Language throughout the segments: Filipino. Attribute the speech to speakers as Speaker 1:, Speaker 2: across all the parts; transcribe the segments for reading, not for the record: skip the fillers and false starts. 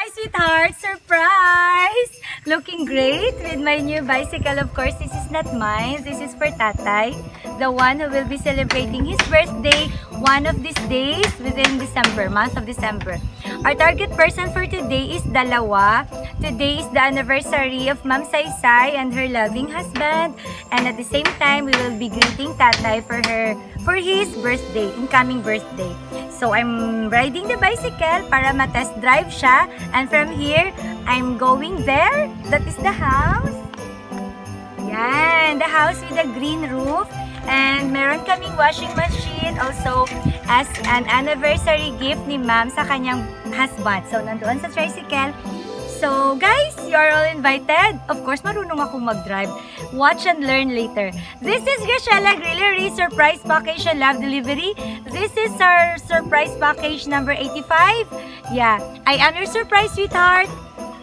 Speaker 1: Hi, sweetheart! Surprise! Looking great with my new bicycle. Of course, this is not mine. This is for Tatay, the one who will be celebrating his birthday one of these days within December, month of December. Our target person for today is dalawa. Today is the anniversary of Ma'am Saysay and her loving husband. And at the same time, we will be greeting Tatay for his birthday, incoming birthday. So I'm riding the bicycle para ma-test drive siya. And from here, I'm going there. That is the house. Yan, the house with a green roof. And meron kaming washing machine also as an anniversary gift ni Ma'am sa kanyang husband. So nandoon sa tricycle. So guys, you are all invited. Of course, marunong akong mag-drive. Watch and learn later. This is Graciela Grillery Surprise Package and Love Delivery. This is our surprise package number 85. Yeah, I am your surprise sweetheart.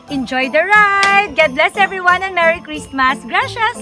Speaker 1: Enjoy the ride. God bless everyone and Merry Christmas. Gracias!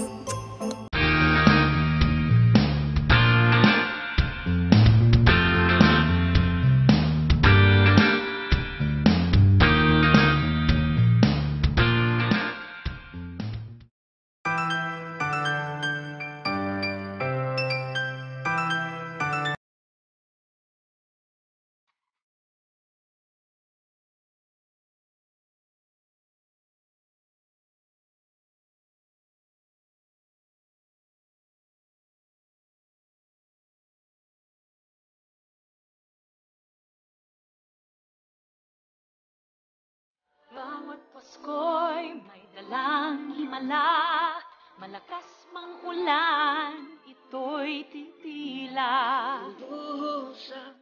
Speaker 2: Bawat Pasko'y may dalang himala, malakas mang ulan, ito'y titila. Usap,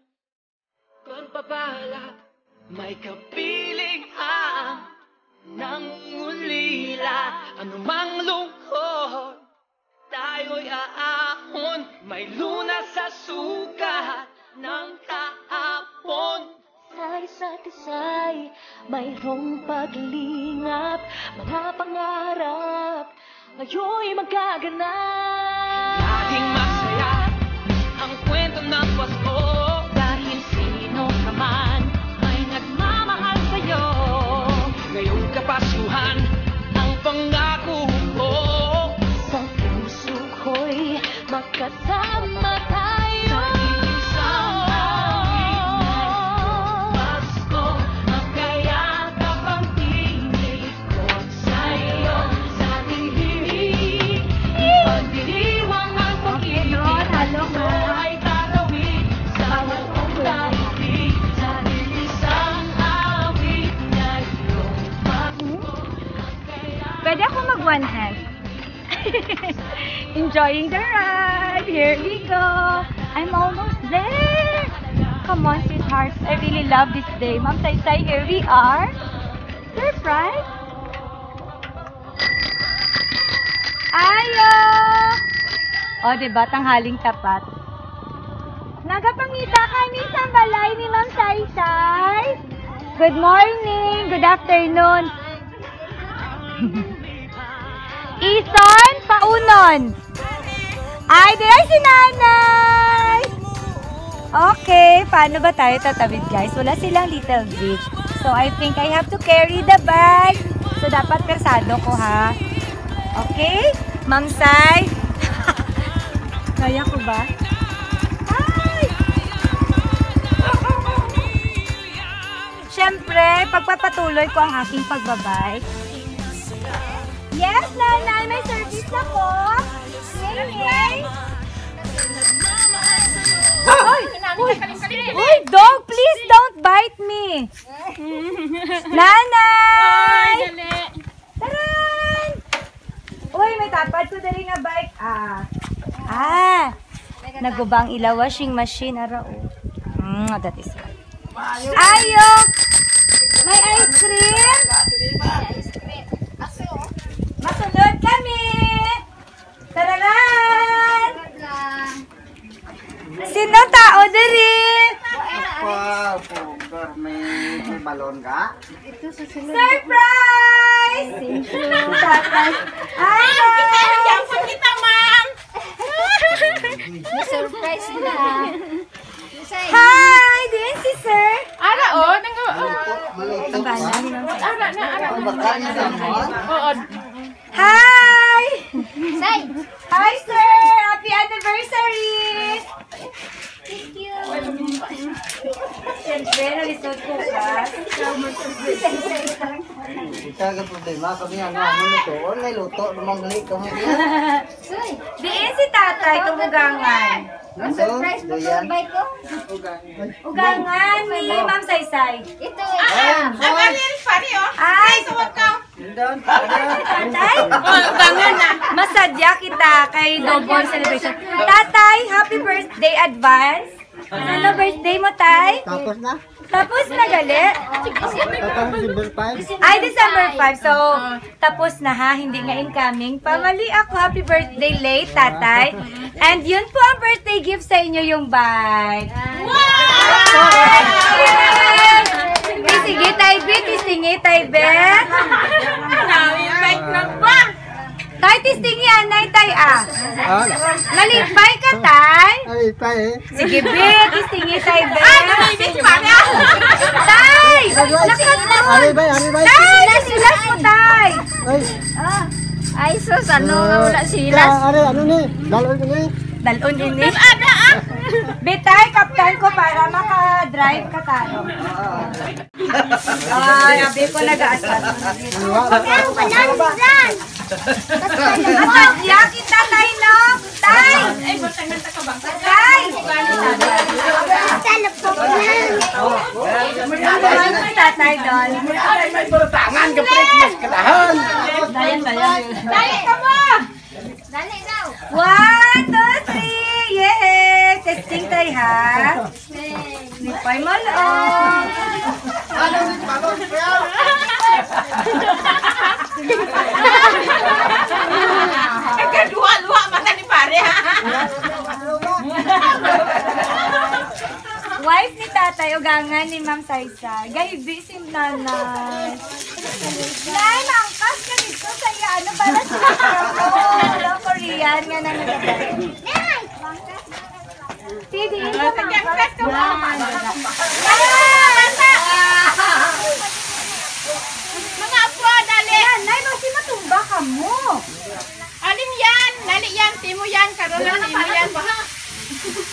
Speaker 2: pagpapala, may kapiling ng ulila. Anumang lungkot, tayo'y aahon, may lunas sa sukat ng kahapon. Sa isa't isa'y mayroong paglingap, mga pangarap ngayon'y magaganap. Laging masaya ang kwento ng Pasko, dahil sino ka man ay nagmamahal sa'yo. Ngayong Kapaskuhan ang pangako ko, sa puso ko'y magkasama tayo.
Speaker 1: Pwede ako mag-one hand. Enjoying the ride. Here we go. I'm almost there. Come on, sweethearts. I really love this day. Ma'am Saysay, here we are. Surprise. Ayo! O, diba? Tanghaling tapat. Nagapangita kami sa balay ni Ma'am Saysay. Good morning. Good afternoon. Ison, paunon. Ay, di ay si nanay. Okay, paano ba tayo tatawid, guys? Wala silang little bridge. So, I think I have to carry the bag. So, dapat persado ko, ha? Okay? Ma'am Say. Kaya ko ba? Ay! Siyempre, pagpapatuloy ko ang aking pagbabike. Yes, nanay, may service ako. Yay! Uy, dog, please don't bite me. Nanay! Taran! Uy, may tapad ko dali nga bike. Nagubang ilaw washing machine. Arao. That is right. Ayo! May ice cream? Masunod kami! Tararan! Sino tao diri?
Speaker 3: Wow, may balon ka?
Speaker 1: Surprise! Thank you, tatay. Hello!
Speaker 2: Kita, ma'am!
Speaker 1: Surprise na. Hi! Din si sir.
Speaker 2: Ara, oh.
Speaker 1: Ang bala ni Ma'am Saysay.
Speaker 2: Ara na, ara.
Speaker 3: Baka niya naman.
Speaker 2: Oo.
Speaker 1: Hi! Hi, sir! Happy anniversary! Thank you! Siyempre, nalisod ko ka.
Speaker 3: Kita ka problema. Kami ano nito. Online luto. Lumambalik ka mo yan.
Speaker 1: Diin si tatay, tumugangan.
Speaker 3: So, doyan.
Speaker 1: Ugangan ni Ma'am Saysay.
Speaker 4: Ito
Speaker 2: Ang galing pari, oh.
Speaker 1: Ay!
Speaker 2: Suwag ka.
Speaker 1: Tatay?
Speaker 2: Gangan na.
Speaker 1: Masadya kita kay double celebration. Tatay, happy birthday advance. Ano birthday mo, tay?
Speaker 3: Tapos na.
Speaker 1: Tapos na gali?
Speaker 3: Tapos December 5.
Speaker 1: Ay, December 5. So, tapos na ha. Hindi nga incoming. Pamali ako. Happy birthday late, tatay. And yun po ang birthday gift sa inyo yung bag. Sige, Taybe. Tisingi, Taybe.
Speaker 2: Right na ba?
Speaker 1: Tay, tistingi, anay, tay, ah. Nalipay ka, tay?
Speaker 3: Ay, tayo.
Speaker 1: Sige, be. Tistingi, Taybe.
Speaker 2: Baby, pari, ah.
Speaker 1: Tay! Lakas mo! Tay! Nasilas mo, tay!
Speaker 4: Ay, sus, ano nga wala silas?
Speaker 3: Ano ni? Dalawin ko ni.
Speaker 1: Dalon ini. Bitay, kaptan ko para maka-drive ka talo. Ay, abi ko nag-aasal. Masadya kita, tay, no? Tay! Tay! Ano si tatay doon?
Speaker 3: Tangan ka Christmas kadahan.
Speaker 1: Dayan.
Speaker 2: Dali ka mo.
Speaker 4: Dali daw.
Speaker 1: 1, 2, 3! Yay! Testing tayo, ha? Lipay mo lang.
Speaker 2: Nagkaduwa-luwa mata ni pare, ha?
Speaker 1: Wife ni tatay, ugangan ni Ma'am Saysay. Gahibi si nanay. Nay, mangkas ka dito sa iya. Ano para sa Hello, Korean nga na nagkakaroon. Tidi,
Speaker 2: Nagkaklas ka mo. Mga apo, dali.
Speaker 1: Nay, bakit matumba ka mo?
Speaker 2: Alim yan. Dali yan. Timo yan. Karoon lang timo yan.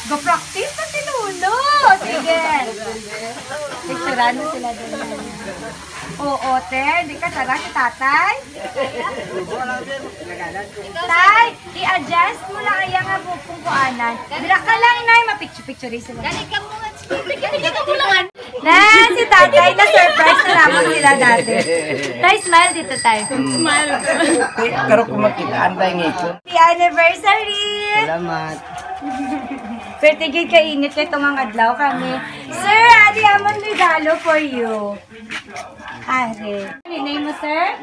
Speaker 1: Go-practice pa si Lulo. Sige. Picturean mo sila doon. Oo, te. Di ka tara si tatay. Tay, i-adjust mo lang kaya nga bukong kuanan. Bila ka lang, Nay. Mapicture-picture sila.
Speaker 4: Dali ka muna.
Speaker 1: Na, si tatay na-surprise na naman sila dati. Tay, smile dito, tay.
Speaker 2: Smile.
Speaker 3: Karo ko magkitaan tayo ngipon.
Speaker 1: Happy anniversary!
Speaker 3: Salamat.
Speaker 1: Pero tigil kainit kay itong adlaw kami. Sir, Ari, amon regalo for you. Ari. Ano name mo, sir?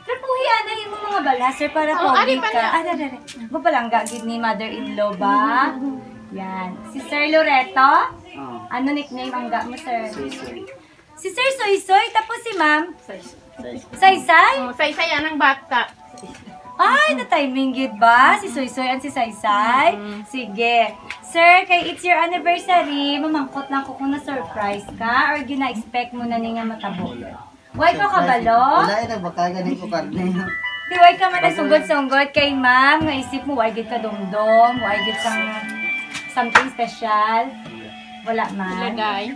Speaker 1: Sir, puhian na mo mga bala, sir, para pogi ka. Ari. Ba palang gagid ni mother-in-law ba? Yan. Si Sir Loreto? Ano nickname ang ga mo, sir? Si Sir Soy-Soy, tapos si Ma'am? Saysay?
Speaker 2: Say-say yan ang bata.
Speaker 1: Ay, na-timing gid ba? Si Soy-Soy at si Saysay? Sige. Sir, kay it's your anniversary, mamangkot lang ko kung na-surprise ka or gina-expect mo na nga matabo. Why ka kabalo?
Speaker 3: Wala na baka ganin ko karne.
Speaker 1: Di, why ka man nagsugod-sugod kay ma'am? Naisip mo, why gid ka dumdum? Why gid kang something special? Wala man.
Speaker 2: Lagay.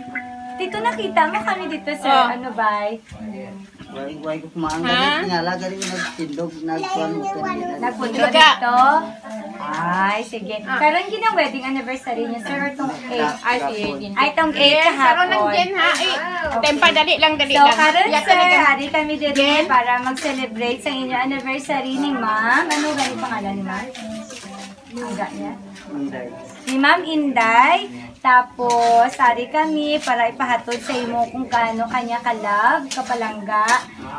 Speaker 1: Dito nakita mo kami dito, sir.
Speaker 2: Oh.
Speaker 1: Ano ba?
Speaker 3: Why ko kumaan ganin. Tingala ganin nagtindog. Nagkuhan mo kanina.
Speaker 1: Nagpunto dito? Ay, sige. Karon ginang wedding anniversary niya, sir, or tong 8?
Speaker 2: Ay, sige. Din.
Speaker 1: Ay, tong 8
Speaker 2: Yes, karoon ng
Speaker 1: kahapon.
Speaker 2: gen, ha? Ay, tempa, dali lang, dali
Speaker 1: So,
Speaker 2: lang.
Speaker 1: karon,
Speaker 2: Yes,
Speaker 1: sir,
Speaker 2: talaga.
Speaker 1: hari kami dito para mag-celebrate sa inyong anniversary ni ma'am. Ano ba yung pangalan ni ma'am? Aga niya? Ni Ma'am Inday. Tapos, hari kami para ipahatod sa imo kung kaano kanya kalab, kapalangga.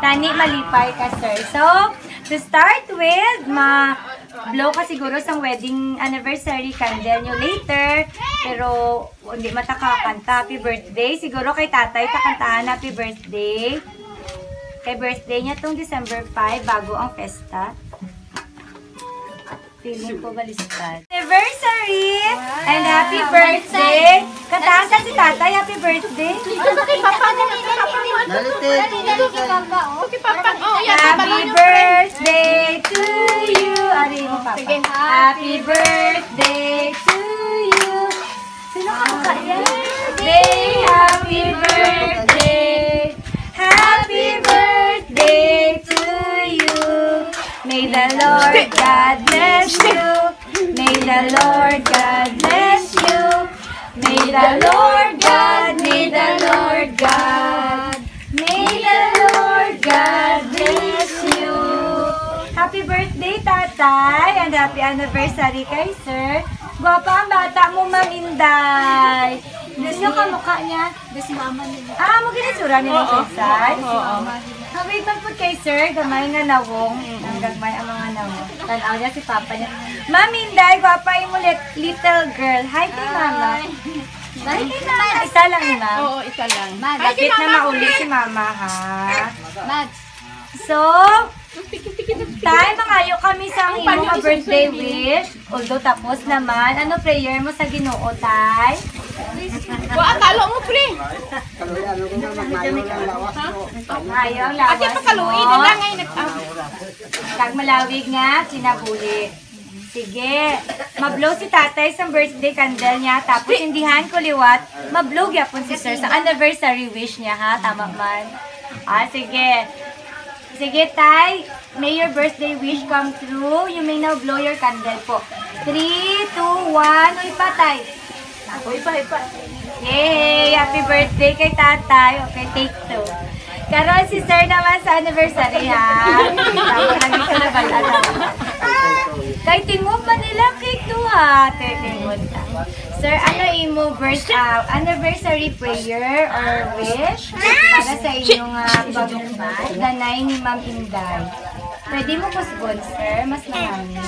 Speaker 1: Tani, malipay ka, sir. So, to start with, blow ka siguro sa wedding anniversary candle nyo later. Pero, hindi matakakanta. Happy birthday. Siguro kay tatay, takantahan happy birthday. Kay birthday niya tong December 5, bago ang festa. Feeling ko baliktad. Anniversary! And happy birthday! Kantahan ka si tatay, happy birthday! Happy birthday to you! Ari mo, Papa. Happy birthday to you! Sino ka mukha yan? Happy birthday! Happy birthday to you! May the Lord God bless you! May the Lord God bless you! May the Lord God, may the Lord God, may the Lord God bless you! Happy birthday, tatay! And happy anniversary kay sir! Gwapa ang bata mo, Ma'am Inday! Gusto ka mukha niya? Gusto mama niya. Mo ginitsura niya ng side? Oo. Wait man po kay sir, gamay nga nawong. Ang gagmay ang mga nawong. Tanaw niya si papa niya. Ma'am Inday, gwapa mo little girl. Hi kay mama. Hi kay mama. Isa lang ni ma'am.
Speaker 2: Oo, isa lang.
Speaker 1: Lapit na mauli si mama ha. So, tayo mangayo kami sa iyong mga birthday wish. Although tapos naman, ano prayer mo sa Ginoo, tay?
Speaker 2: Akalo mo, pre.
Speaker 1: Ayaw, lawas
Speaker 2: Ate, pakaluin na lang ngayon.
Speaker 1: Kag malawig nga, sinabuli. Sige, mablow si tatay sa birthday candle niya, tapos indihan ko liwat, mablow yapon si sir sa anniversary wish niya ha, tama man. Sige. Sige, tay. May your birthday wish come true. You may now blow your candle po. 3, 2, 1. Uy pa, tay. Uy pa. Yay! Happy birthday kay tatay. Okay, take 2. Karon si sir naman sa anniversary, ha? Tapos lagi ka na balala. Kay tingog pa nila cake 2, ha? Tingog ta. Sir, ano imo anniversary prayer or wish para sa inyong pagdanay ni Ma'am Inday? Pwede mo po sponsor, mas marami.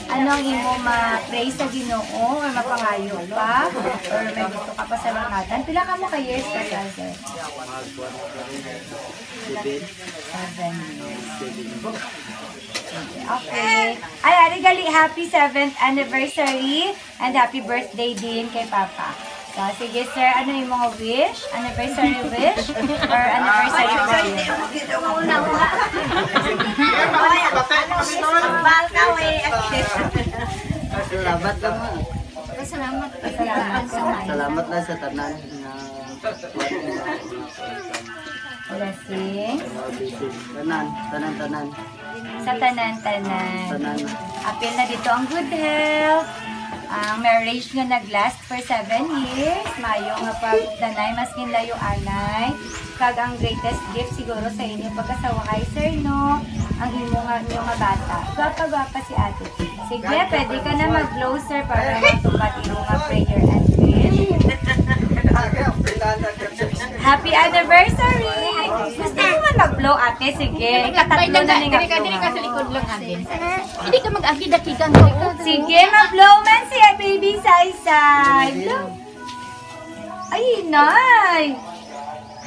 Speaker 1: Ano ang imo ma-pray sa Ginoo or mapangayo pa? Or may gusto ka pa sa langatan? Pila ka mo ka years ka sa sir? 7 years. Okay. Ay, arigali, happy 7th anniversary and happy birthday din kay Papa. So, sige sir, ano yung mga wish? Anniversary wish? Or anniversary prayer?
Speaker 3: Salamat ka mo.
Speaker 1: Salamat.
Speaker 3: Salamat lang sa tanan na
Speaker 1: Blessings.
Speaker 3: Tanan.
Speaker 1: Sa tanan-tanan.
Speaker 3: Tanan.
Speaker 1: Apil na dito ang good health. Ang marriage nga nag-last for 7 years. Mayo nga pagdanay, maskin layo anay. Kag ang greatest gift siguro sa inyo pagkasawa kay sir, no? Ang imo nga bata. Gwapa-gwapa si ate. Sige, pwede ka na mag-blow, sir, para matupad imo nga prayer and wish. Happy anniversary! Gusto mo man mag-blow, ate? Sige, ikatatlo na ni nga
Speaker 2: Dili ka sa likod lang, ate. Hindi ka mag-agi-dakikan ko.
Speaker 1: Sige, mag-blow man siya, baby Sai-Sai. Ay, nay!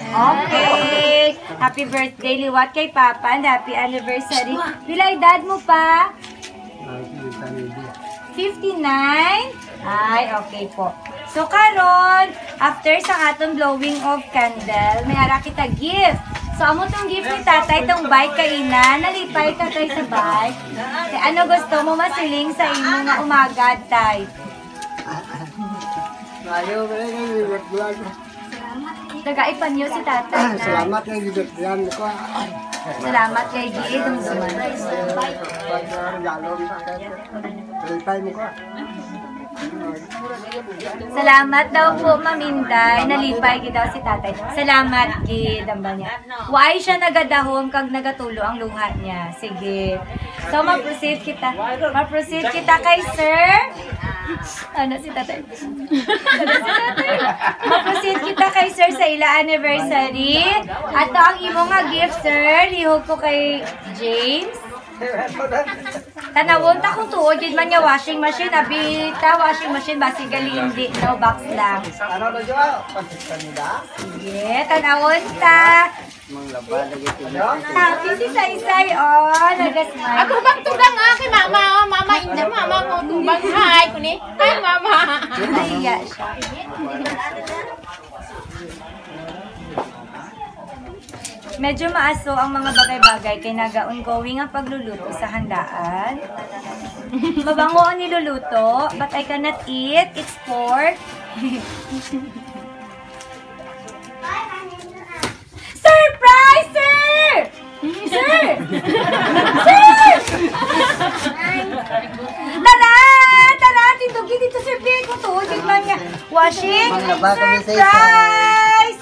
Speaker 1: Okay. Happy birthday, liwat kay Papa, and happy anniversary. Pila edad mo pa? 59? Ay, okay po. So, karon, after sa atong blowing of candle, may ara kita gift. So, amo tong gift ni tatay, itong bike kaina. Nalipay ka tayo sa bike. Ano gusto mo masiling sa imo nga umaga, tay?
Speaker 3: Ayaw ba yung
Speaker 1: Nagaipan niyo si tatay.
Speaker 3: salamat kay gibet yan ko.
Speaker 1: Salamat kay Gid. Salamat daw po, Ma'am Inday. Nalipay gid daw si tatay. Salamat, Gid. Amba niya. Why siya nagadahom kag nagatulo ang luha niya. Sige. So, ma-proceed kita. Ma-proceed kita kay sir. Ano si tatay? Ma-proceed kita kay sir sa ila anniversary. Ato ang imo nga gift, sir. Lihog ko kay James. Tanawon ta kung tuod yun man nga washing machine. Abita, washing machine. Basi gali hindi. No, box lang.
Speaker 3: Ano na dyan? Pansitan nila?
Speaker 1: Sige, tanawon ta.
Speaker 3: Mang laba lagi
Speaker 1: Happy si Saysay, oh. Nagasmile.
Speaker 2: Ako bang tugang nga kay mama, oh. Mama, inda mama ko tubang. Hi, kuni. Hi, mama.
Speaker 1: Naiya siya. Medyo maaso ang mga bagay-bagay kay nagaon-going ang pagluluto sa handaan. Mabango ang niluluto, but I cannot eat. It's pork. Surprise, sir! Sir! Sir! Tara! Tara! Tindugin dito, sir. Big ko to. Tignan niya. Washing. Surprise!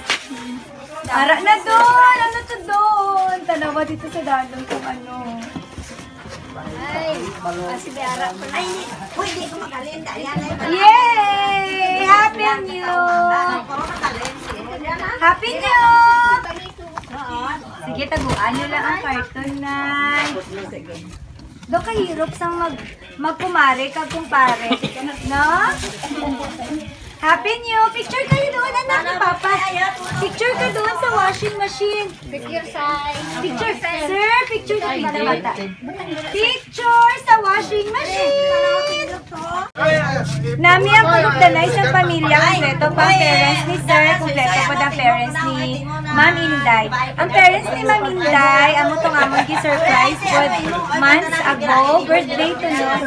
Speaker 1: Ara na doon! Ano to doon? Tanawa dito sa dalong kung ano.
Speaker 4: Ay, kasi may harap ko. Ay, hindi ko makalinda.
Speaker 1: Yay! Happy New! Happy New! Sige, taguan nyo lang ang cartoon na. Doon kahirap sang magkumare kag kumpare. No? Happy New! Picture kayo doon, anak ni Papa. Picture ka doon sa washing machine.
Speaker 4: Picture size.
Speaker 1: Picture, sir, picture ka dito, bata. Picture sa washing machine. Nami ang pagugtanay sa pamilya kompleto pa parents ni Sir, kompleto po ang parents ni Ma'am Inday. Ang parents ni Ma'am Inday, amo tong amon gi surprise pod months ago, birthday to noon.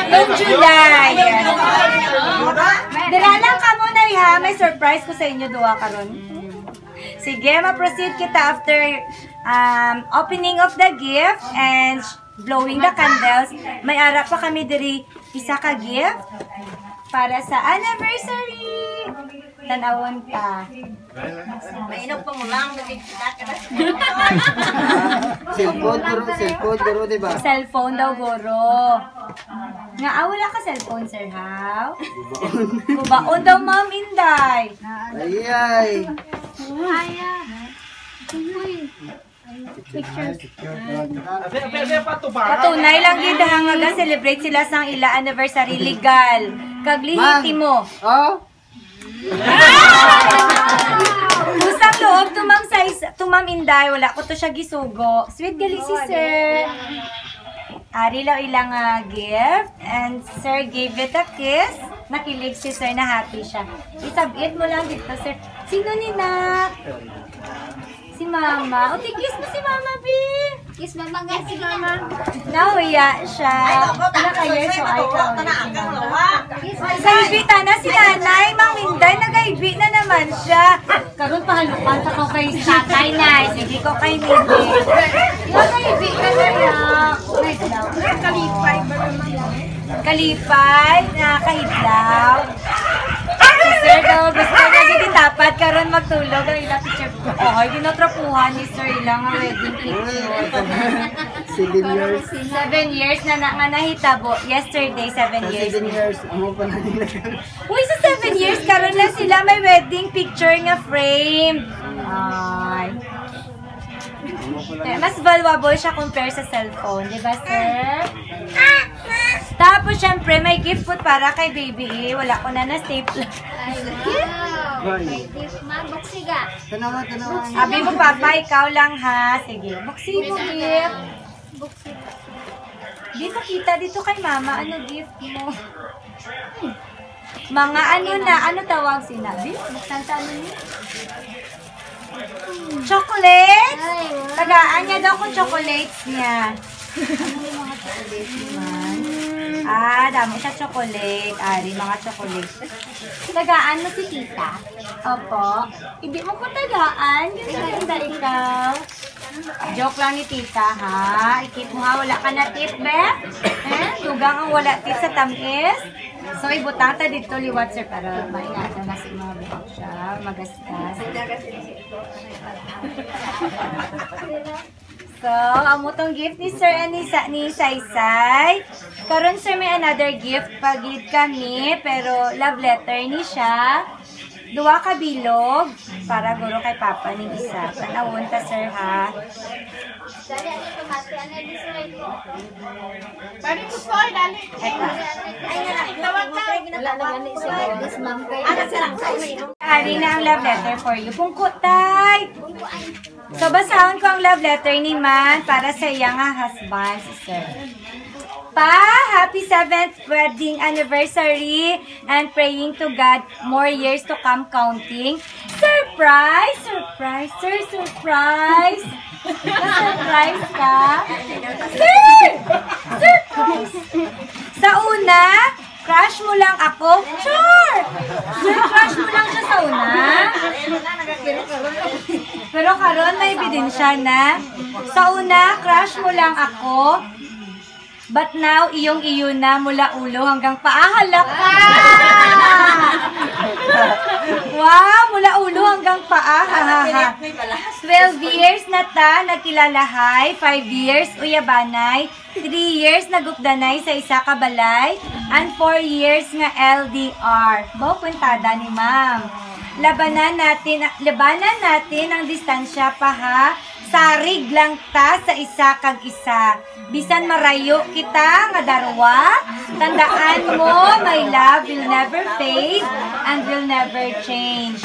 Speaker 1: In July. Dala lang ka muna ha, may surprise ko sa inyo duha karon. Sige, ma-proceed kita after opening of the gift and blowing the candles. May ara pa kami diri isa ka gift para sa anniversary. Tanawon ka.
Speaker 4: Mainog pa mo lang.
Speaker 3: Cellphone, guro, diba?
Speaker 1: Cellphone daw, goro. Nga, wala ka cellphone, sir, how? Kubaon daw, Ma'am Inday.
Speaker 3: Ay.
Speaker 1: Patunay lang yun nga celebrate sila sang ila anniversary legal. Kaglihiti mo.
Speaker 3: Oh?
Speaker 1: Usang loob to Ma'am Inday, wala ko to siya gisugo. Sweet gali si sir. Ari lang ilang gift and sir gave it a kiss. Nakilig si sir na happy siya. Isabit mo lang dito sir. Sino ni Nak? Si Mama. O, kiss mo si Mama, B.
Speaker 4: Kiss mama nga si mama.
Speaker 1: Nahuya siya. Wala kayo, so ay ka. Nagaibi na si nanay, Ma'am Inday, nagaibi na naman siya. Karoon pahalukan ka ko kay tatay na. Sige ko kay Mimi. Nagaibi ka na yan. Kalipay ba naman? Kalipay, nakahidlaw. Si Sir daw, gusto niya gititapat karon magtulog ang ilang picture. Oh, ay ginotrapuhan ni Sir ilang wedding picture.
Speaker 3: 7 years.
Speaker 1: 7 years na nga nahitabo. Yesterday, 7 years.
Speaker 3: 7 years. Amo pa na nila.
Speaker 1: Uy, sa 7 years, karon na sila may wedding picture nga frame. Ay. Mas valuable siya compare sa cellphone, di ba, sir? Tapos, syempre, may gift food para kay baby. Wala ko na na-staple.
Speaker 4: Ay, wow. May gift ma. Buksiga.
Speaker 3: Tanawa.
Speaker 1: Abi mo, Papa, ikaw lang, ha? Sige, buksi mo gift.
Speaker 4: Buksiga.
Speaker 1: Dito kita, dito kay Mama. Ano gift mo? Mga ano na, ano tawag sinabi? Buksan sa ano niya? Chocolate?
Speaker 4: Ay, wow.
Speaker 1: Tagaan niya daw kung chocolates niya. Ano yung mga chocolates naman? Dami siya chocolate. Ari, mga chocolate. Tagaan mo si tita? Opo. Hindi mo ko tagaan. Yung maganda ikaw. Joke lang ni tita, ha? Ikip mo ha, wala ka na tip, be? Dugang ang wala tip sa tamis. So, ibutang ta dito liwat, sir, para maingatan na si mga buhok siya. Magasgas. So, amo tong gift ni Sir and ni Saysay. Karon sir may another gift pagid kami, pero love letter ni siya. Duwa ka bilog para guro kay Papa ning isa. Tanawon ta sir ha.
Speaker 2: Pwede ko soy, dali. Tawag ka.
Speaker 1: Ari na ang love letter for you. Pungkot tay. So basahon ko ang love letter ni Man para sa iyang husband, si sir. Pa, happy 7th wedding anniversary and praying to God more years to come counting. Surprise! Surprise! Sir, surprise! Na-surprise ka? Sir! Surprise! Sa una, crush mo lang ako. Sure! Sir, crush mo lang siya sa una. Pero karon may ebidensya na. Sa una, crush mo lang ako. But now, iyong-iyo na mula ulo hanggang paa. Halak ka! Wow! Mula ulo hanggang paa. Ha, ha, ha. 12 years na ta, nagkilalahay. 5 years, uyabanay. 3 years, nagupdanay sa isa ka balay. And 4 years nga LDR. Bao puntada ni ma'am. Labanan natin ang distansya pa ha. Sarig lang ta sa isa kag isa. Bisan marayo kita nga darwa, tandaan mo, my love will never fade and will never change.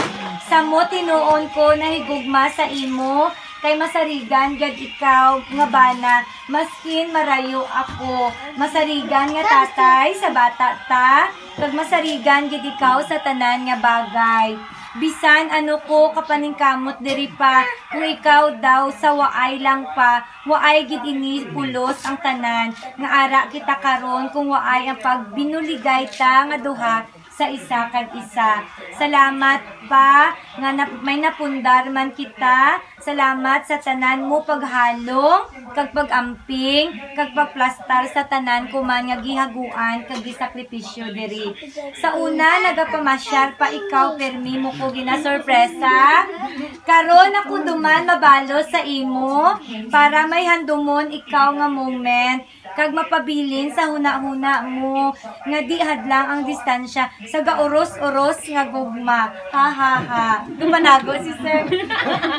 Speaker 1: Sa mo tinuon ko na higugma sa imo, kay masarigan gad ikaw nga bana, maskin marayo ako. Masarigan nga tatay sa bata ta, kag masarigan gid ikaw sa tanan nga bagay. Bisan ano ko kapaningkamot diri pa, kung ikaw daw sa waay lang pa, waay gid ini pulos ang tanan, nga ara kita karon kung waay ang pagbinuligay ta nga duha sa isa kag isa. Salamat pa nga may napundar man kita. Salamat sa tanan mo paghalong, kag pagamping, kag pagplastar sa tanan ko man nga gihaguan kag gisakripisyo diri. Sa una nagapamasyal pa ikaw permi mo ko ginasorpresa. Karon ako duman mabalo sa imo para may handumon ikaw nga moment kag mapabilin sa huna-huna mo nga di hadlang ang distansya sa gauros-uros nga gugma. Ha ha ha. Dumanago si sir.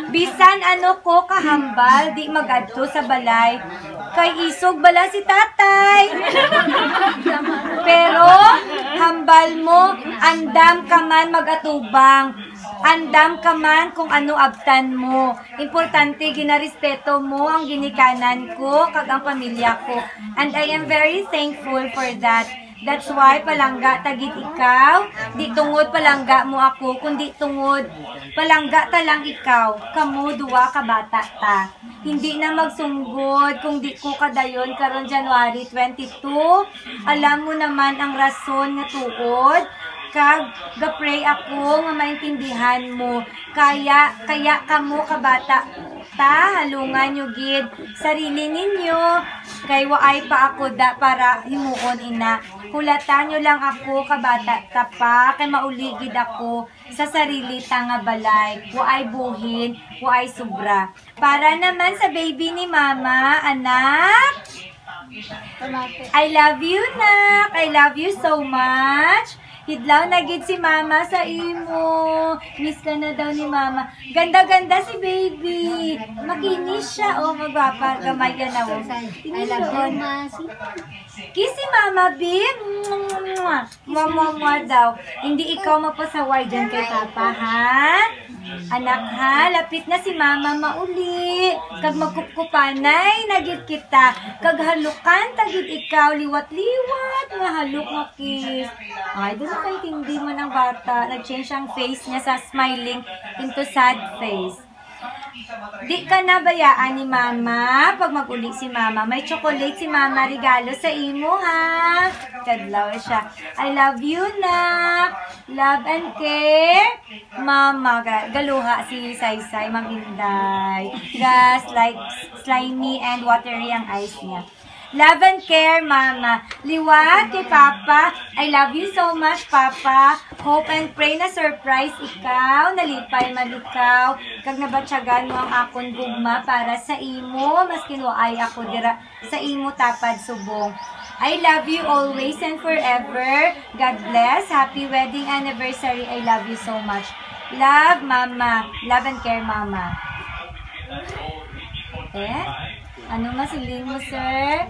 Speaker 1: Bisan ano ko kahambal di magadto sa balay kay isog bala si tatay. Pero hambal mo andam ka man magatubang. Andam ka man kung ano abtan mo. Importante ginarespeto mo ang ginikanan ko kag ang pamilya ko. And I am very thankful for that. That's why palangga tagit ikaw. Di tungod palangga mo ako, kundi tungod palangga ta lang ikaw. Kamu duwa ka bata ta. Hindi na magsunggod kung di ko kadayon karon January 22. Alam mo naman ang rason nga tuod. Kag gapray ako nga maintindihan mo. Kaya kamo kabata ta halungan nyo gid sarili ninyo. Kay waay pa ako da para himuon ina. Kulatan nyo lang ako kabata ta pa kay mauligid ako sa sarili ta nga balay. Waay buhin, waay sobra. Para naman sa baby ni mama, anak. I love you, nak. I love you so much. Hidlaw na gid si mama sa imo. Miss ka na daw ni mama. Ganda-ganda si baby. Makinis siya. Oh, magwapa. Gamay ka na. I love you, Masi. Kiss si mama, babe. Mwah daw. Hindi ikaw mapasaway dyan kay papa, ha? Anak ha, lapit na si mama mauli. Kag magkukupanay, nagit kita. Kag halukan, tagit ikaw. Liwat-liwat, nga haluk nga kiss. Ay, doon nakaintindi mo ng bata. Nag-change ang face niya sa smiling into sad face. Di ka na bayaan ni mama pag mag-uli si mama. May chocolate si mama regalo sa imo, ha? Kadlaw siya. I love you, na. Love and care. Mama, galuha si Saysay, Maminday. Gas, like slimy and watery ang eyes niya. Love and care, mama. Liwat kay papa. I love you so much, papa. Hope and pray na surprise ikaw. Nalipay man ikaw. Kag nabatsagan mo ang akon gugma para sa imo. Mas kinuay ako dira sa imo tapad subong. I love you always and forever. God bless. Happy wedding anniversary. I love you so much. Love, Mama. Love and care, Mama. Eh? Ano masiling mo, sir?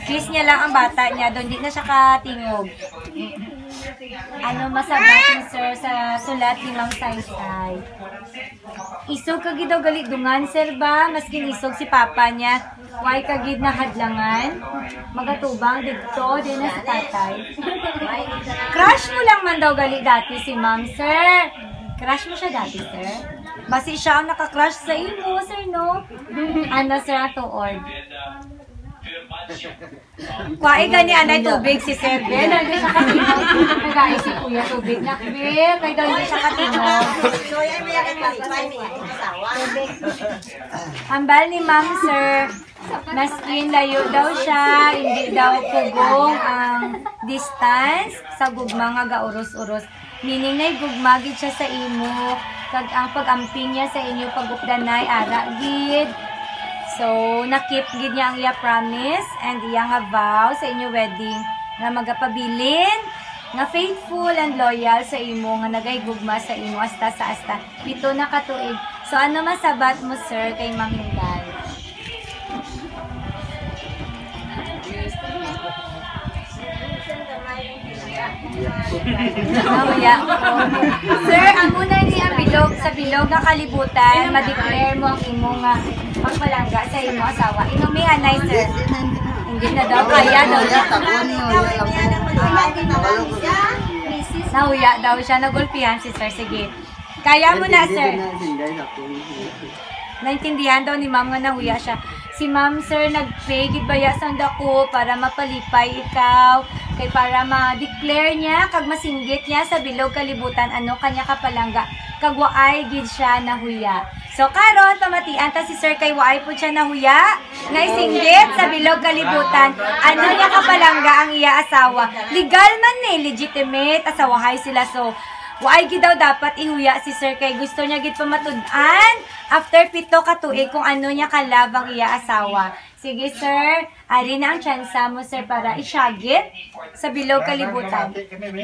Speaker 1: Kiss niya lang ang bata niya. Doon, di na siya katingog. Ano masabat mo, sir, sa sulat ni Ma'am Saysay? Isog kagid daw galit dungan, sir ba? Maskin isog si papa niya. Why kagid na hadlangan? Magatubang dito, din na sa tatay. Crush mo lang man daw galit dati si Ma'am, sir. Crush mo siya dati, sir? Basi siya ang nakakrush sa imo, sir, no? Ano, sir, atuod? Kuwai gani anay tubig si Sir Bel. Hindi siya katingog. Nag-aisip si Kuya tubig na, Bel. Kaya daw hindi siya katingog. Hambal ni Ma'am, sir. Maskin layo daw siya. Hindi daw pugong ang distance sa gugma nga ga-uros-uros. Meaning na gugmagid siya sa imo. Kag ang pag-amping niya sa inyo pag-updanay, ara gid. So, nakip gid niya ang iya promise and iya nga vow sa inyo wedding na magapabilin, nga faithful and loyal sa imo, nga nagaygugma sa imo hasta sa hasta. Dito na katuig. So, ano masabat mo, sir, kay Ma'am Hinday? Nawaya ko. Sir, ang una niya bilog sa bilog nga kalibutan, ma-declare mo ang imo nga pagpalangga sa imo asawa. Inumihan na, sir. Hindi na daw kaya daw. Nawaya daw siya. Nagulpihan si sir. Sige. Kaya mo na, sir. Naintindihan daw ni ma'am nga nahuya siya. Si ma'am, sir, nag-pray gibaya sa dako para mapalipay ikaw. Kay para ma-declare niya, kag masinggit niya sa bilog kalibutan, ano kanya kapalangga. Kag waay gid siya nahuya. So, karon pamatian ta si sir kay waay po siya nahuya. Nga isinggit sa bilog kalibutan, ano niya kapalangga ang iya asawa. Legal man legitimate, asawahay sila. So, waay gid daw dapat ihuya si sir kay gusto niya gid pamatud-an after 7 ka tuig kung ano niya kalab ang iya asawa. Sige, sir. Ari na ang tsansa mo, sir, para isyagit sa bilog kalibutan.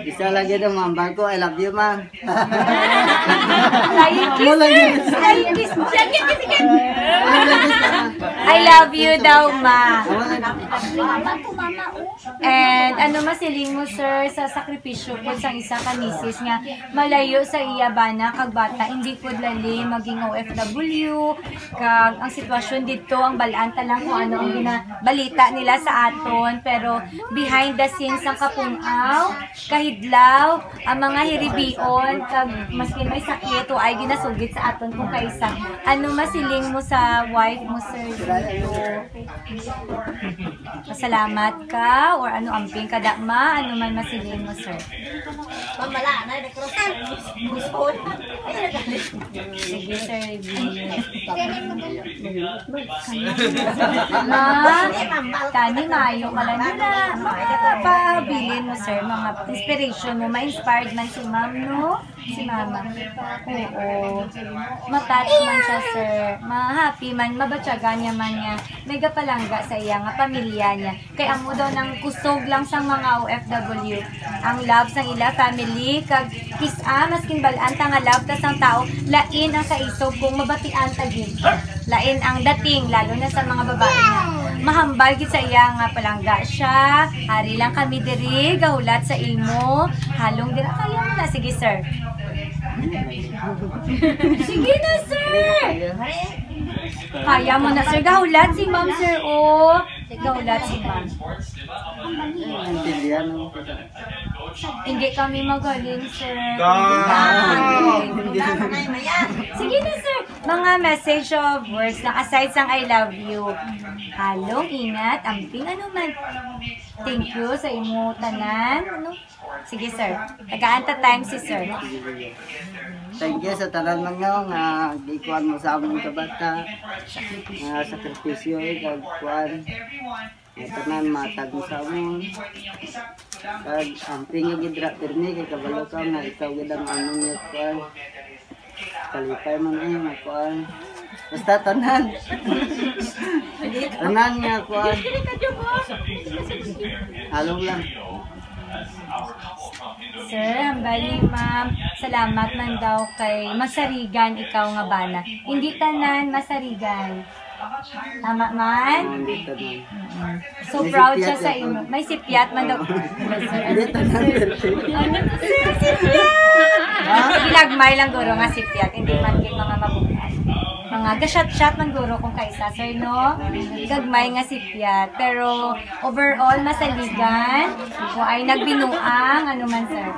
Speaker 3: Isa lagi na, ma'am. Bago, I love you, ma'am.
Speaker 1: Flying kiss, sir. Flying kiss mo. I love you daw, ma. And ano masiling mo, sir, sa sakripisyo po sa isang kanisis nga malayo sa iya bana kag bata, hindi po lali maging OFW. Kag ang sitwasyon dito, ang balanta lang kung ano ang binabalita nila sa aton, pero behind the scenes ang kapungaw, kahidlaw, ang mga hiribion, kag maski may sakit o ay ginasugit sa aton kung kaisa. Ano masiling mo sa wife mo, sir? Pasalamat ka or ano amping ka dakma? Ano man masiling mo, sir?
Speaker 4: Mamala na
Speaker 1: Sige, sir. Ma, tani mayo ka lang nila. Makapabilin mo, sir, mga inspiration mo. Ma-inspired man si ma'am, no? Si mama. Oo. Matouch man siya, sir. Ma-happy man. Mabatsaga niya man niya. Mega palangga sa iya nga pamilya niya. Kaya amo daw ng kusog lang sa mga OFW. Ang love sa ila family. Kag kisa, maskin balaan ta nga love tas ang tao. Lain ang sa isog kung mabatian tagin. Lain ang dating, lalo na sa mga babae na mahambal gid sa iya nga palangga siya. Hari lang kami diri, gahulat sa imo. Halong dira kaya mo na. Sige, sir. Sige na, sir. Kaya mo na, sir. Gahulat si ma'am, sir. Oh, gahulat si ma'am. Hindi kami magaling, sir. Sige na, sir. Mga message of words na aside sang I love you. Halong, ingat, amping, ano man. Thank you sa imo tanan. Ano? Sige, sir. Nagaanta time si sir.
Speaker 3: Thank you sa tanan mga nga gikuan mo sa among kabata. Nga sakripisyo kag kuan. Tanan matag mo sa amon. Kag amping nga gidra pirmi kay kabalo ka nga ikaw gid ang among kuan. Kalipay man ay nga kuan. Basta tanan. Tanan nga kuan. Halong lang.
Speaker 1: Sir, hambali ma'am, salamat man daw kay Masarigan ikaw nga bana. Hindi tanan Masarigan. Tama man?
Speaker 3: Hindi tanan.
Speaker 1: So
Speaker 3: May
Speaker 1: proud
Speaker 3: sipyat
Speaker 1: siya sa
Speaker 3: yan.
Speaker 1: imo. May sipyat man daw.
Speaker 3: Hindi tanan.
Speaker 1: Ano to sir? Sipyat! Ginagmay lang guro nga sipyat. Hindi man kay mga mabukas. Mga ga-shot-shot man guro kung kaisa. Sir, no? Gagmay nga sipyat. Pero overall, masaligan. Kung ay nagbinuang, ano man sir.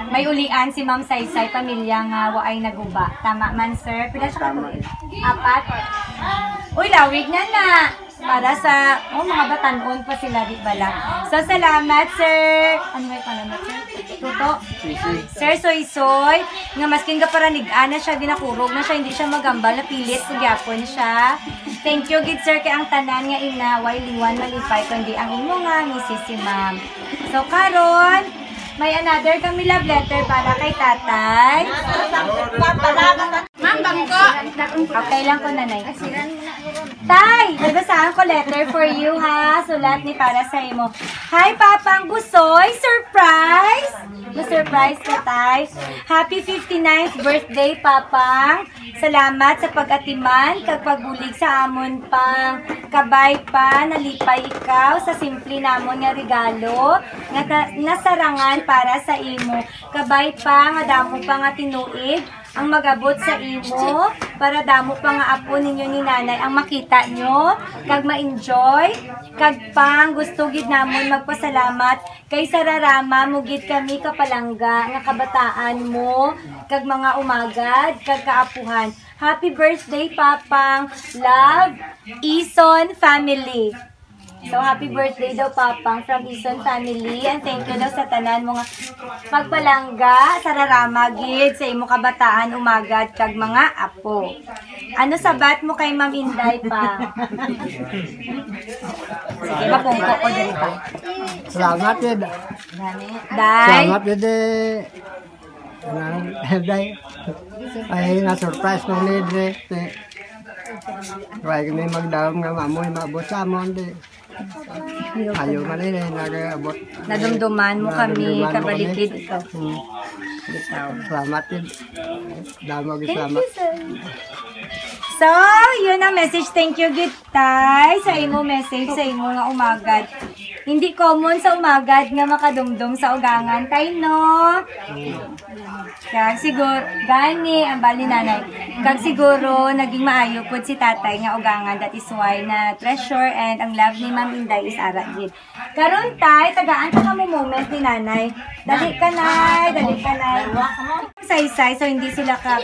Speaker 1: May ulian si Ma'am Saysay, pamilya nga waay naguba. Tama man sir. Pila siya
Speaker 3: Tama.
Speaker 1: Apat. Uy, lawig na na. Para sa, mga batanon pa sila, di bala. So, salamat, sir. Ano may palamat, sir? Tuto. Sir Soy-Soy, nga masking ka para nig-ana siya, ginakurog na siya, hindi siya magambal, napilit, magyapon siya. Thank you, good sir, kay ang tanan nga ina, why liwan malipay, kundi ang imo nga, misis si ma'am. So, karon, may another kami love letter para kay tatay.
Speaker 2: Ma'am, bangko.
Speaker 1: Okay lang ko, nanay. Tay, may basahan ko letter for you ha. Sulat ni para sa imo. Hi, Papang Busoy! Surprise! Na-surprise ka, Tay. Happy 59th birthday, Papang. Salamat sa pag-atiman, kag pagbulig sa amon pang kabay pa, nalipay ikaw sa simple namon nga regalo, nga nasarangan para sa imo. Kabay pa, nga damo pa nga tinuig, ang magabot sa imo, para damo pa nga apo ninyo ni nanay ang makita nyo, kag ma-enjoy, kag pang gusto gid namon magpasalamat kay sararama mugid kami kapalangga nga kabataan mo, kag mga umagad, kag kaapuhan. Happy birthday, Papang! Love, Ison Family. So, happy birthday daw, Papang, from Ison Family. And thank you daw sa tanan mga pagpalangga, sararamagid, sa imo kabataan, umagad, kag mga apo. Ano sabat mo kay Ma'am Inday pa? Sige, mapungko ko din pa.
Speaker 3: Salamat yun.
Speaker 1: Day,
Speaker 3: Salamat yun Day. Ay, na-surprise mo ni Dre. Kaya kami magdawang nga mamoy maabot sa amon. Ayaw man rin, nag-abot.
Speaker 1: nadumduman mo kami, kabalikid ikaw.
Speaker 3: Salamat yun. Damag
Speaker 1: Thank
Speaker 3: salamat.
Speaker 1: you, sir. So, yun ang message. Thank you, Gitay, sa imo message, sa imo nga umagad. Hindi common sa umagad nga makadumdum sa ugangan. Tay, no? Kag siguro, gani, ang bali nanay. Kag siguro, naging maayo po si tatay nga ugangan. That is why na treasure and ang love ni Ma'am Inday is ara gid. Karon tay, tagaan ka mo moment ni nanay. Dali ka nay, dali ka nay. Saysay, so hindi sila ka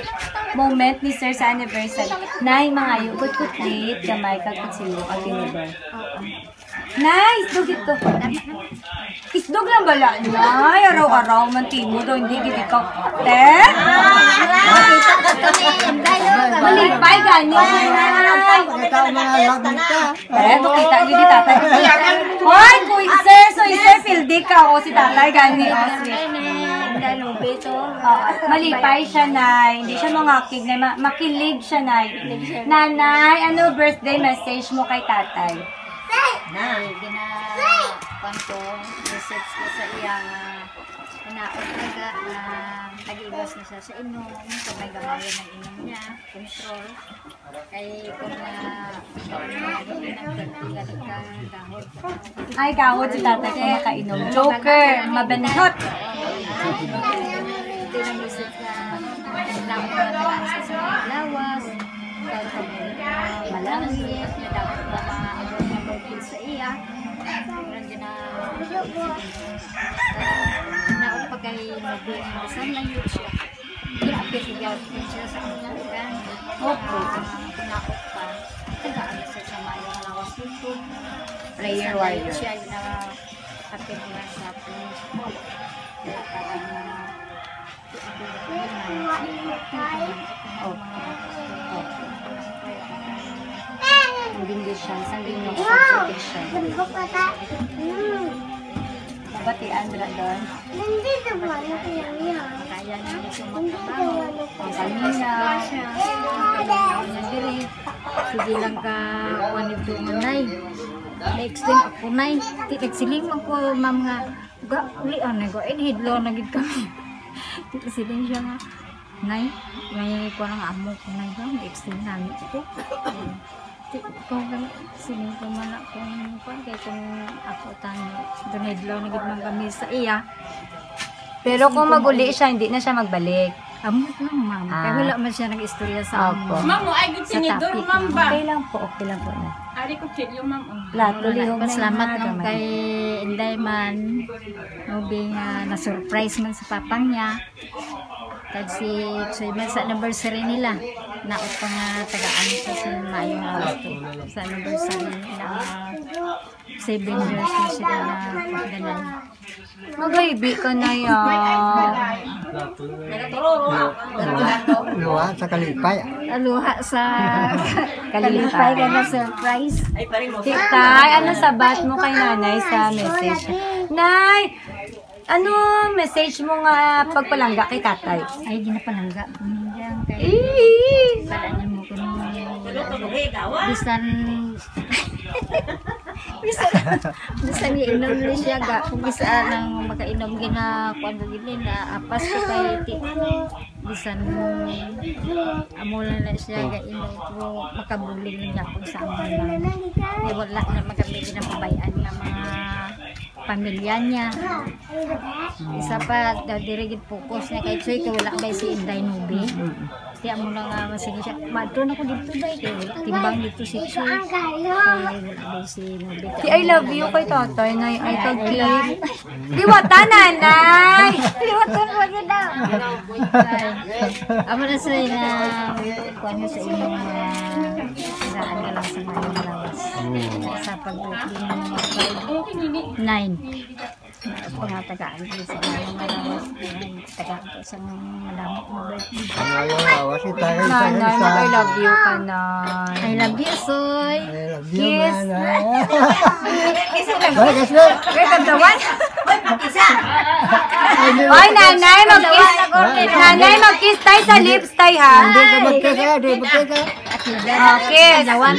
Speaker 1: moment ni sir sa anniversary. Nay, mga yugod kutlit, gamay kag kutsilo kag tiniber. Nay, isdog ito. Isdog lang bala, nay. Araw-araw man timo daw, hindi gid ikaw. Te? Malipay gani.
Speaker 3: Ikaw mga labot ka.
Speaker 1: Kita gid ni tatay. Hoy, kuy sir, so sir pildi ka o si tatay gani o sweet. Malipay siya, nay. Hindi siya mangakig, nay. Makilig siya, nay. Nanay, ano birthday message mo kay tatay?
Speaker 4: Ginakuan ko, message ko sa iyang naot naga na nag-iwas na siya sa inom, kung may gamayan ng inom niya, control. Kay kung nagkatigalit ka, dahod ka.
Speaker 1: Ay, gawad si tatay kung makainom. Joker, mabanhot.
Speaker 4: Ito yung message na naot na nag-aasa sa mga lawas, malangit, na dapat ba maabot na bagil sa iya. Naot pa kay nagbisan lang yun siya. Ginapit siya sa kanya. Naot pa. Tagaan siya sa mayo ng lawas dito.
Speaker 1: Prayer warrior.
Speaker 4: Siya yung nakapit na sa principal.
Speaker 1: Ang bindisyon, sang binyong protection. Batian mo lang doon.
Speaker 4: Kaya niya Ang kanina, ang niya diri. Sige lang ka, kuwan ito nga nay. Na-extend ako nay. Nagsiling ako, ma'am nga. Ga, uli, go, hidlo na gid kami. Nagsiling siya nga. Nay, may kuwan ang amo ko nay ba? Na-extend namin ito. Kung siling ko man akong kuwan, kaya kung ako tanong, doon hidlo na gid man kami sa iya.
Speaker 1: Pero kung maguli siya, hindi na siya magbalik.
Speaker 4: Amot lang, ma'am. Kaya wala man siya nag-istorya sa
Speaker 1: Opo.
Speaker 4: amin.
Speaker 2: Ma'am, ay good tinidor, ma'am ba?
Speaker 1: Okay lang po na.
Speaker 2: Ari ko kilyo, ma'am.
Speaker 1: Lahat, lihog na
Speaker 4: Salamat
Speaker 1: yung
Speaker 4: lang kay Inday man. Nubing na-surprise man sa papang niya. Tag si man sa anniversary nila. Naot pa nga tagaan ko sa Mayong Agosto. Sa anniversary nila. 7 years na sila na pagdanan.
Speaker 1: Mag-baby ka na yan.
Speaker 3: Luha sa kalipay.
Speaker 4: Aluha sa kalipay ka na surprise.
Speaker 1: Tay, ano sabat mo kay nanay sa message? Nay, ano message mo nga pagpalangga kay tatay?
Speaker 4: Ay, ginapalangga. Kumindan kay
Speaker 1: Eh,
Speaker 4: palaan mo ko bisan iinom ni siya ga kung bisa nang makainom gina kuan gilin na apas ko kay ti bisan amo na siya ga inom ko makabulig niya kung sa amin na wala na makabili ng pabayaan nga mga pamilya niya. Isa pa dirigid focus niya kay Choy kay wala bay si Inday Nubi. Tiya mo na nga masige siya. Madto na ko dito day kay timbang dito si Choy. Wala bay si Nubi.
Speaker 1: I love you kay tatay, nay. Ay, kag-cake. Diwata, nanay!
Speaker 4: Liwatan mo yun daw. Amo na sa'yo na kuhan mo sa inyo mga siraan ka lang sa mga lawas. Sa pag-booking ng mga 9. Pangatagaan ko sa mga lawas. Tagaan ko sa mga malamot mo birthday.
Speaker 3: Ayaw, si tayo
Speaker 1: Nanay, mag-I love you ka, nay.
Speaker 4: I love you, Soy.
Speaker 1: Kiss.
Speaker 3: Wait,
Speaker 1: Kantawan? Oy, nanay, mag-kiss. Nanay, mag-kiss tayo sa lips tayo, ha?
Speaker 3: Hindi ka magkisa, di magkisa.
Speaker 1: Okay.
Speaker 3: Kalawan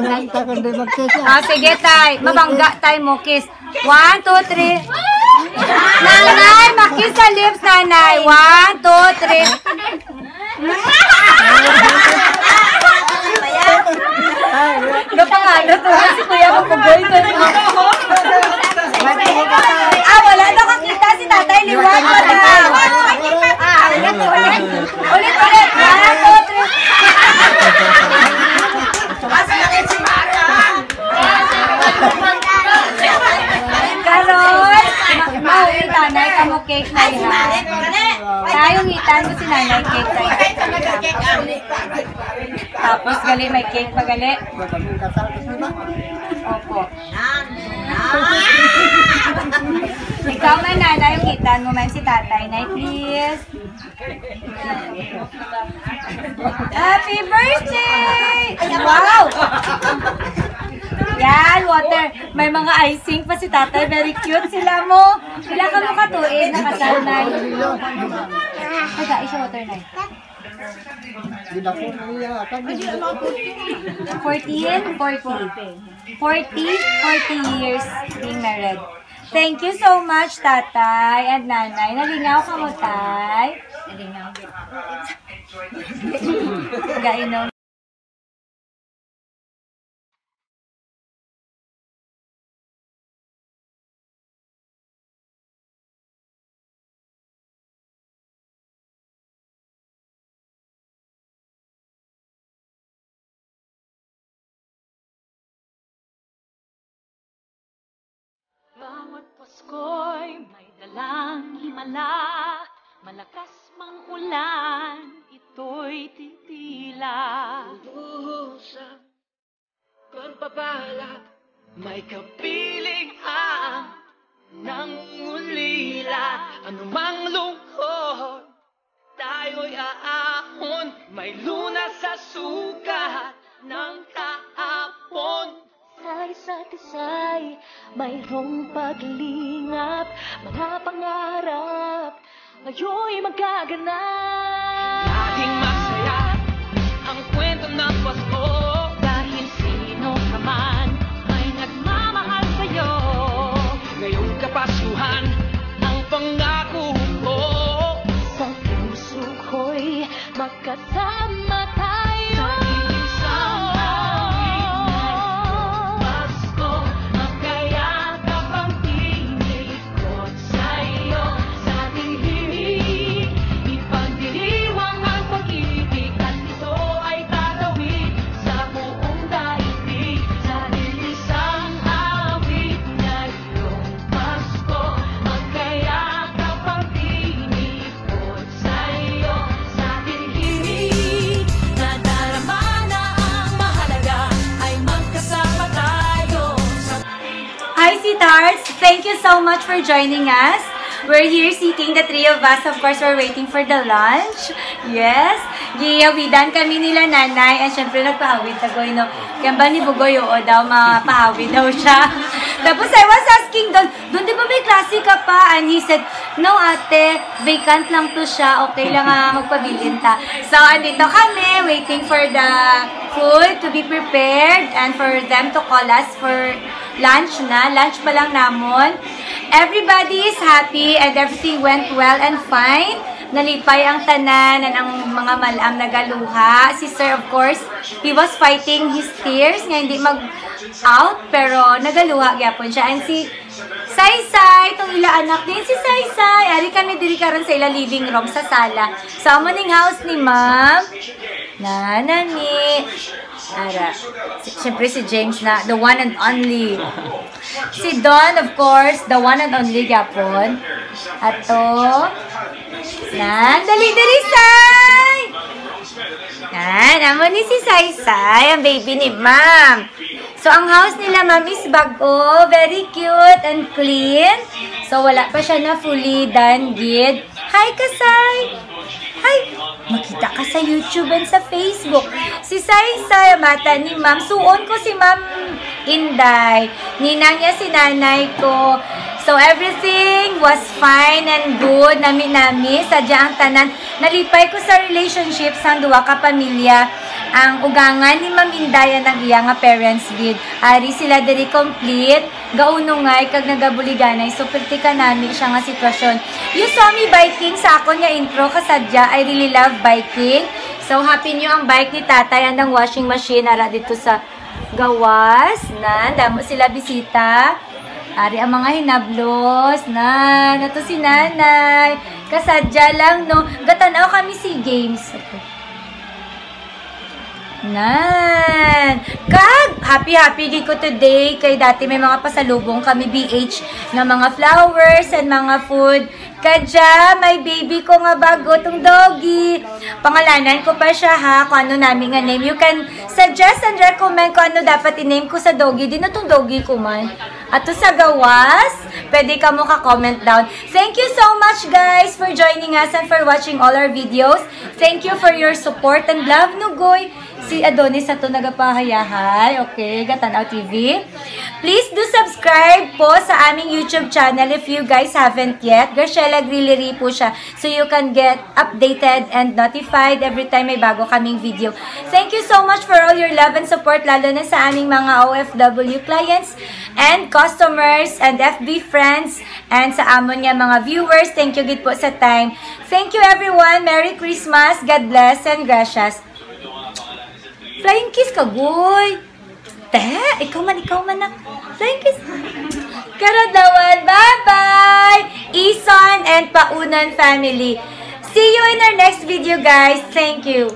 Speaker 3: lang tayo kung di magkisa.
Speaker 1: Sige, tay. Mabangga tayo mo, kiss. 1, 2, 3. Nanay, mag-kiss sa lips, nanay. 1, 2, 3. Napangalo to. Si kuya ko pag-boy to. Wala na kakita si tatay. Liwan mo na. Ulit. 1, 2, 3. Karol, mauwi tanay ka mo cake tayo, ha? Tayong ngitan mo si nanay cake tayo. Tapos gali, may cake pa gali. Opo. Ikaw man nanay, yung ngitan mo man si tatay. Nay, please. Happy birthday! Wow! Yan, water. May mga icing pa si tatay. Very cute sila mo. Sila ka mo katuin. Nakasal na. Ay, guys, water na. 14? 40 years being married. Thank you so much, tatay and nanay. Nalingaw ka mo, tay? Nalingaw. Gainom.
Speaker 5: Bawat Pasko'y may dalang himala, malakas mang ulan, ito'y titila. Buhusang pagbabalak, may kapiling ang nangulila. Anumang lungkot, tayo'y aahon, may lunas sa sukat ng kahapon. Sa isa't isa'y mayroong paglingap, mga pangarap ngayon'y magaganap. Laging masaya ang kwento ng Pasko, dahil sino ka man ay nagmamahal sa'yo. Ngayong kapasuhan ang pangako ko, sa puso ko'y magkasama tayo. Sa isang awit na Pasko, magkayakap ang tinikot sa'yo. Sa ating himig, ipagdiriwang ang pag-ibig, at ito ay tatawid sa buong daigdig. Sa isang awit ngayong Pasko, magkayakap ang tinikot sa'yo. Sa ating himig, nadarama na ang mahalaga ay magkasama tayo.
Speaker 1: Hi, sweethearts! Thank you so much for joining us. We're here sitting, the three of us. Of course, we're waiting for the lunch. Yes. Giyawidan kami nila nanay. At syempre, nagpahawid tagoy, no? Kaya ba ni Bugoy, oo daw, mapahawid daw siya. Tapos, I was asking doon di ba may klase ka pa? And he said, no ate, vacant lang to siya. Okay lang magpabilin ta. So, andito kami, waiting for the food to be prepared and for them to call us for lunch na. Lunch pa lang namon. Everybody is happy and everything went well and fine. Nalipay ang tanan and ang mga malam nagaluha. Si Sir, of course, he was fighting his tears nga hindi mag-out pero nagaluha gyapon siya. And si Saysay, itong ila anak din si Saysay. Ari kami diri karon sa ila living room sa sala. Sa morning house ni Ma'am Nanani. Ara. Siyempre si James na, the one and only. Si Don, of course, the one and only yapon. Ato. Dali, Say! Amo ni si Saysay, ang baby ni Ma'am. So, ang house nila, Ma'am, is bago. Very cute and clean. So, wala pa siya na fully done, gid. Hi, Kasay! Hi! Makita ka sa YouTube and sa Facebook. Si Saysay, mata ni Ma'am. Suon ko si Ma'am Inday. Ninang niya si nanay ko. So, everything was fine and good. Nami-nami. Sadya ang tanan. Nalipay ko sa relationships ang duwa ka pamilya. Ang ugangan ni Ma'am Inday ang iya nga parents gid. Ari sila diri complete. Gaunungay kag nagabuliganay. So, pertika nami siya nga sitwasyon. You saw me biking sa ako niya intro kasadya. I really love biking. So, happy nyo ang bike ni tatay. Andang washing machine. Ara dito sa gawas. Damo sila bisita. Ari ang mga hinablos. Nato si nanay. Kasadya lang, no? Gatanaw kami si James. Kag! Happy di ko today. Kay dati may mga pasalubong kami BH na mga flowers and mga food. Kadya, may baby ko nga bago, tong doggy. Pangalanan ko pa siya ha, kung ano namin nga name. You can suggest and recommend kung ano dapat i-name ko sa doggy. Di na tong doggy ko man. At to sa gawas, pwede ka mo ka-comment down. Thank you so much guys for joining us and for watching all our videos. Thank you for your support and love, Nugoy. Si Adonis sa to nagapahayahay. Okay, Gatanaw TV. Please do subscribe po sa aming YouTube channel if you guys haven't yet. Garcella Grillery po siya. So you can get updated and notified every time may bago kaming video. Thank you so much for all your love and support, lalo na sa aming mga OFW clients and customers and FB friends and sa amon niya mga viewers. Thank you gid po sa time. Thank you everyone. Merry Christmas. God bless and gracias. Flying kiss ka, boy. Ikaw man na. Flying kiss. Karadawan. Bye-bye. Ison and Paunan family. See you in our next video, guys. Thank you.